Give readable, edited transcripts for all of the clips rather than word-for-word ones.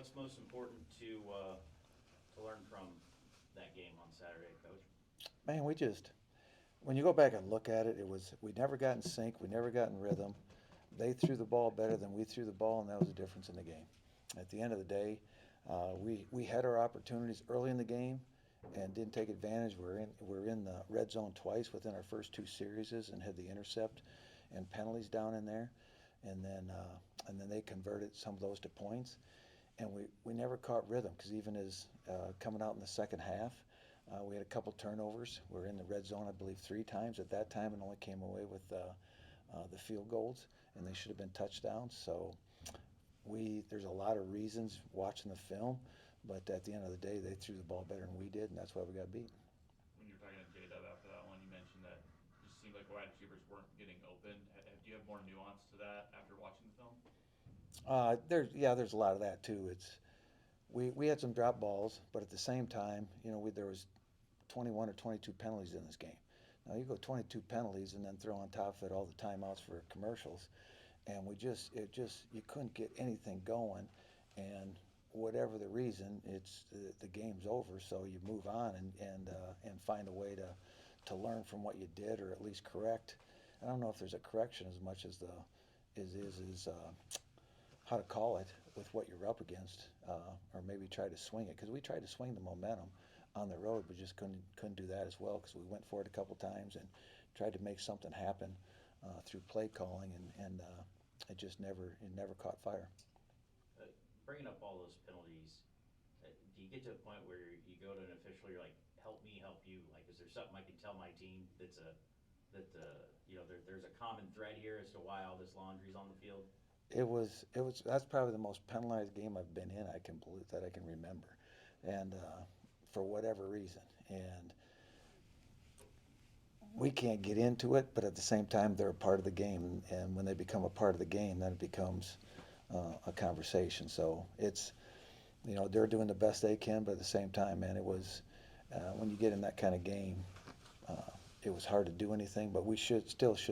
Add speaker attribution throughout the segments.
Speaker 1: What's most important to learn from that game on Saturday, Coach?
Speaker 2: Man, when you go back and look at it, we never got in sync, we never got in rhythm. They threw the ball better than we threw the ball, and that was the difference in the game. At the end of the day, we had our opportunities early in the game and didn't take advantage. We're in the red zone twice within our first two series and had the intercept and penalties down in there, and then they converted some of those to points, and we never caught rhythm because even as coming out in the second half, we had a couple turnovers. We were in the red zone, I believe, 3 times at that time, and only came away with the field goals, and they should have been touchdowns. So there's a lot of reasons watching the film, but at the end of the day, they threw the ball better than we did, and that's why we got beat.
Speaker 3: When you were talking to J-Dub after that one, you mentioned that it just seemed like wide receivers weren't getting open. Do you have more nuance to that after watching the film?
Speaker 2: There's a lot of that too. We had some drop balls, but at the same time, there was 21 or 22 penalties in this game. Now you go 22 penalties and then throw on top of it all the timeouts for commercials, and you couldn't get anything going, and whatever the reason, the game's over. So you move on and find a way to learn from what you did, or at least correct. I don't know if there's a correction as much as how to call it with what you're up against, or maybe try to swing it, because we tried to swing the momentum on the road, but just couldn't do that as well, because we went for it a couple times and tried to make something happen through play calling, and it never caught fire.
Speaker 1: Uh, Bringing up all those penalties, do you get to a point where you go to an official, you're like, help me, help you? Like, is there something I can tell my team there's a common thread here as to why all this laundry's on the field?
Speaker 2: That's probably the most penalized game I've been in. I can believe that I can remember, and for whatever reason, and we can't get into it, but at the same time, they're a part of the game, and when they become a part of the game, then it becomes a conversation. So they're doing the best they can, but at the same time, man, it was when you get in that kind of game, uh, it was hard to do anything. But we should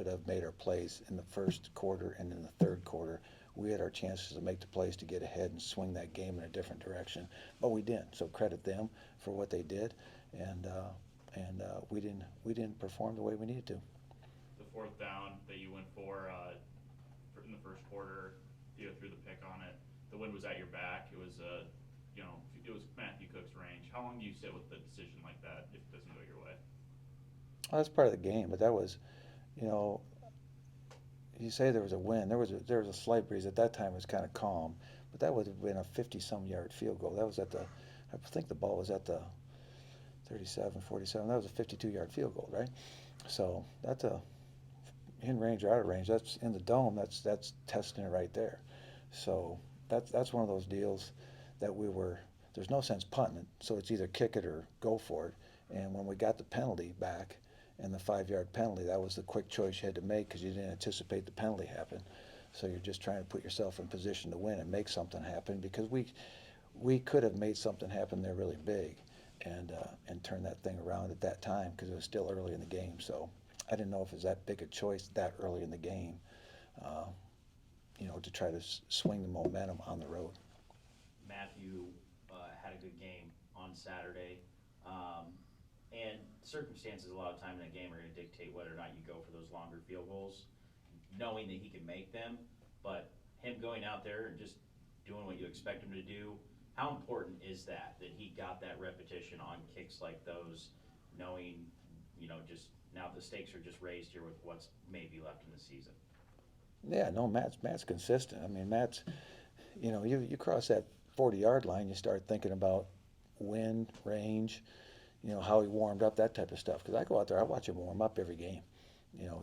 Speaker 2: have made our plays in the first quarter and in the third quarter. We had our chances to make the plays to get ahead and swing that game in a different direction, but we didn't. So credit them for what they did, and we didn't perform the way we needed to.
Speaker 3: The fourth down that you went in the first quarter, you threw the pick on it. The wind was at your back. It was Matthew Cook's range. How long do you sit with the decision like that if it doesn't go your way?
Speaker 2: Well, that's part of the game, but that was, you know, you say there was a wind. There was a slight breeze at that time. It was kind of calm, but that would have been a 50-some yard field goal. That was I think the ball was at the 37, 47. That was a 52-yard field goal, right? So that's a in range or out of range. That's in the dome. That's testing it right there. So that's one of those deals that there's no sense punting it. So it's either kick it or go for it. And when we got the penalty back and the 5-yard penalty, that was the quick choice you had to make because you didn't anticipate the penalty happen. So you're just trying to put yourself in position to win and make something happen, because we could have made something happen there really big and turn that thing around at that time, because it was still early in the game. So I didn't know if it was that big a choice that early in the game, uh, to try to swing the momentum on the road.
Speaker 1: Matthew had a good game on Saturday. And circumstances a lot of time in a game are going to dictate whether or not you go for those longer field goals, knowing that he can make them. But him going out there and just doing what you expect him to do, how important is that he got that repetition on kicks like those, knowing, just now the stakes are just raised here with what's maybe left in the season?
Speaker 2: Yeah, no, Matt's consistent. I mean, you cross that 40-yard line, you start thinking about wind, range, how he warmed up, that type of stuff. Because I go out there, I watch him warm up every game.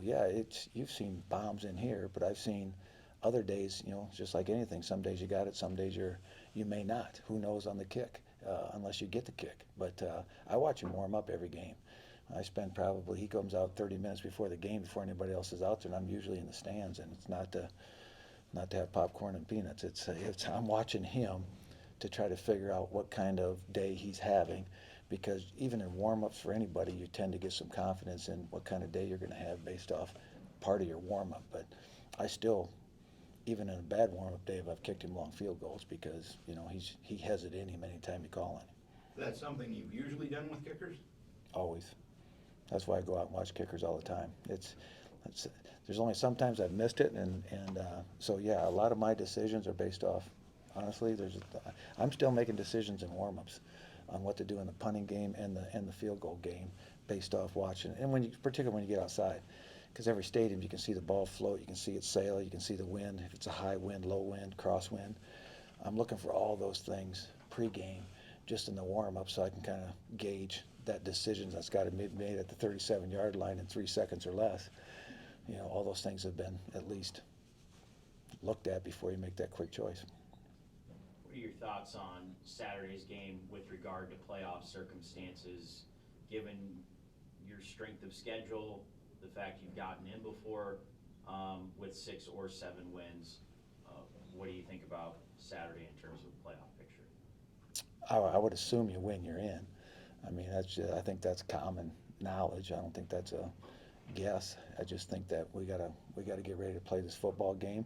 Speaker 2: Yeah, you've seen bombs in here, but I've seen other days, just like anything. Some days you got it, some days you may not. Who knows on the kick, unless you get the kick. But I watch him warm up every game. He comes out 30 minutes before the game, before anybody else is out there, and I'm usually in the stands. And it's not to have popcorn and peanuts. I'm watching him to try to figure out what kind of day he's having, because even in warm-ups for anybody, you tend to get some confidence in what kind of day you're going to have based off part of your warm-up. But I still even in a bad warm-up day, if I've kicked him long field goals because, you know, he has it in him anytime you call on him.
Speaker 4: That's something you've usually done with kickers?
Speaker 2: Always. That's why I go out and watch kickers all the time. There's only sometimes I've missed it, and so yeah, a lot of my decisions are based off. Honestly, I'm still making decisions in warm-ups on what to do in the punting game and the field goal game based off watching, and particularly when you get outside, because every stadium you can see the ball float, you can see it sail, you can see the wind, if it's a high wind, low wind, crosswind. I'm looking for all those things pre-game, just in the warm-up, so I can kind of gauge that decision that's got to be made at the 37-yard line in 3 seconds or less. You know, all those things have been at least looked at before you make that quick choice.
Speaker 1: What are your thoughts on Saturday's game with regard to playoff circumstances, given your strength of schedule, the fact you've gotten in before with 6 or 7 wins? What do you think about Saturday in terms of the playoff picture?
Speaker 2: I would assume you win, you're in. I mean, I think that's common knowledge. I don't think that's a guess. I just think that we gotta get ready to play this football game.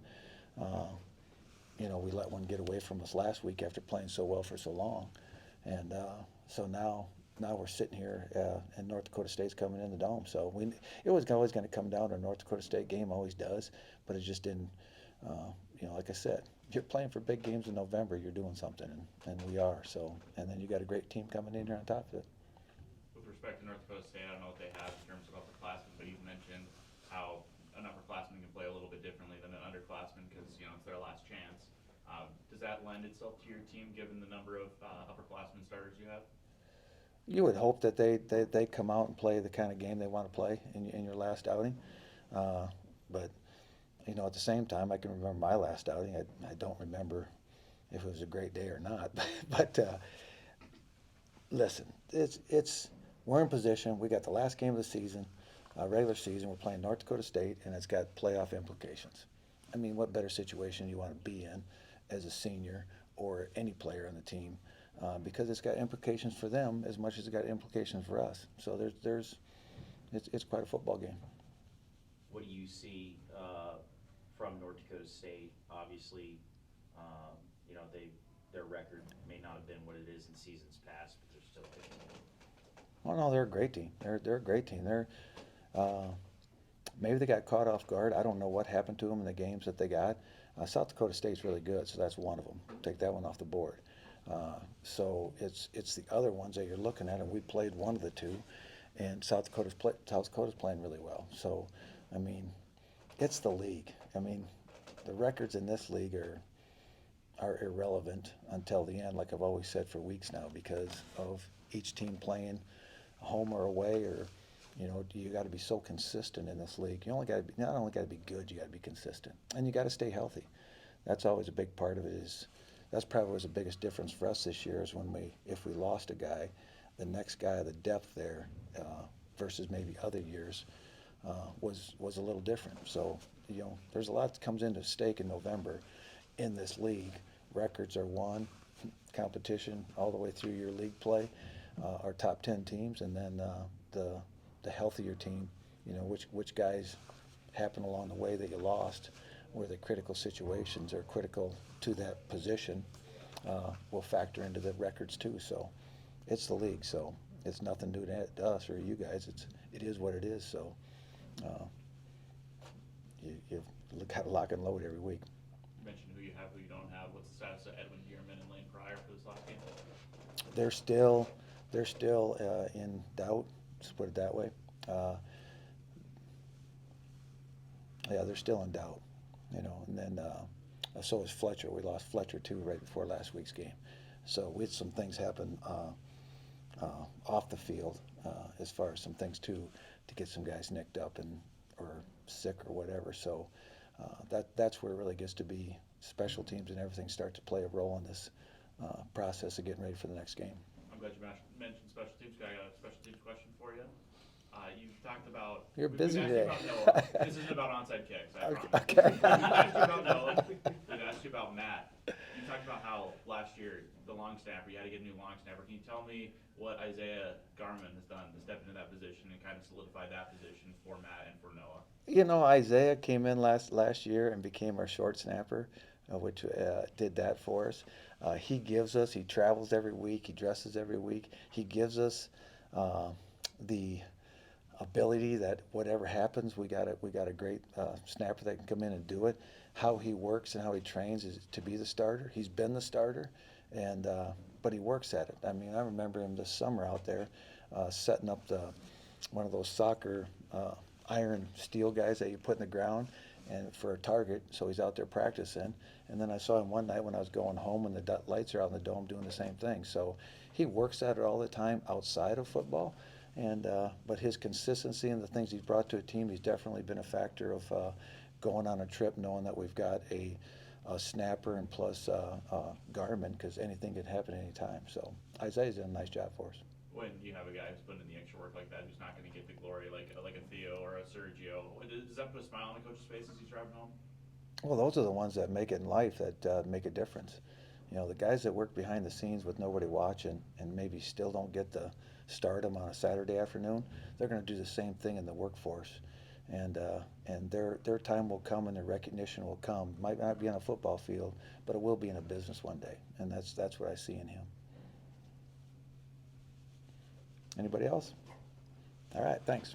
Speaker 2: You know, we let one get away from us last week after playing so well for so long, and so now we're sitting here, and North Dakota State's coming in the dome. So it was always going to come down to a North Dakota State game, always does, but it just didn't. You know, like I said, you're playing for big games in November, you're doing something, and we are. So, and then you got a great team coming in here on top of it.
Speaker 3: With respect to North Dakota State, I don't know what they have in terms of upperclassmen, but you've mentioned how an upperclassman can play a little bit differently than an underclassman because, you know, it's their last chance. Does that lend itself to your team given the number of upperclassmen starters you have?
Speaker 2: You would hope that they come out and play the kind of game they want to play in your last outing, but you know, at the same time, I can remember my last outing. I don't remember if it was a great day or not, but listen, we're in position. We got the last game of the season, regular season. We're playing North Dakota State, and it's got playoff implications. I mean, what better situation do you want to be in as a senior or any player on the team? Because it's got implications for them as much as it's got implications for us. So it's quite a football game.
Speaker 1: What do you see from North Dakota State? Obviously, you know, their record may not have been what it is in seasons past, but they're still good.
Speaker 2: Oh no, they're a great team. They're a great team. Maybe they got caught off guard. I don't know what happened to them in the games that they got. South Dakota State's really good, so that's one of them. Take that one off the board. So it's the other ones that you're looking at, and we played one of the two, and South Dakota's playing really well. So, I mean, it's the league. I mean, the records in this league are irrelevant until the end, like I've always said for weeks now, because of each team playing home or away, or you know, you got to be so consistent in this league. You not only got to be good, you got to be consistent, and you got to stay healthy. That's always a big part of it. That's probably was the biggest difference for us this year is if we lost a guy, the next guy, the depth there versus maybe other years was a little different. So, you know, there's a lot that comes into stake in November in this league. Records are won, competition all the way through your league play, our top 10 teams, and then the healthier team, you know, which guys happen along the way that you lost, where the critical situations are critical to that position will factor into the records too. So it's the league, so it's nothing new to us or you guys. It is what it is. So you've got to lock and load every week.
Speaker 3: You mentioned who you have, who you don't have. What's the status of Edwin Dearman and Lane Pryor for this last game?
Speaker 2: They're still in doubt. Let's put it that way. Yeah, they're still in doubt. You know, and then so is Fletcher. We lost Fletcher too right before last week's game. So we had some things happen off the field as far as some things too, to get some guys nicked up or sick or whatever. So that's where it really gets to be special teams and everything start to play a role in this process of getting ready for the next game.
Speaker 3: I'm glad you mentioned special teams. I got a special teams question for you. You've talked about.
Speaker 2: You're busy
Speaker 3: we've
Speaker 2: today.
Speaker 3: asked you about Noah. This isn't about onside kicks. I promise.
Speaker 2: Okay.
Speaker 3: We've asked you about Noah. We've asked you about Matt. You talked about how last year, the long snapper, you had to get a new long snapper. Can you tell me what Isaiah Garman has done to step into that position and kind of solidify that position for Matt and for Noah?
Speaker 2: You know, Isaiah came in last year and became our short snapper, which did that for us. He travels every week, he dresses every week. He gives us the ability that whatever happens, we got a great snapper that can come in and do it. How he works and how he trains is to be the starter. He's been the starter, and but he works at it. I mean, I remember him this summer out there setting up one of those soccer iron steel guys that you put in the ground and for a target. So he's out there practicing. And then I saw him one night when I was going home, and the lights are out in the dome doing the same thing. So he works at it all the time outside of football. And but his consistency and the things he's brought to a team, he's definitely been a factor of going on a trip, knowing that we've got a snapper and plus Garmin, because anything can happen anytime. So Isaiah's done a nice job for us.
Speaker 3: When you have a guy who's putting in the extra work like that, who's not going to get the glory like a Theo or a Sergio, does that put a smile on the coach's face as he's driving home?
Speaker 2: Well, those are the ones that make it in life, that make a difference. You know, the guys that work behind the scenes with nobody watching and maybe still don't get the stardom on a Saturday afternoon, they're going to do the same thing in the workforce. And their time will come and their recognition will come. Might not be on a football field, but it will be in a business one day. And that's what I see in him. Anybody else? All right, thanks.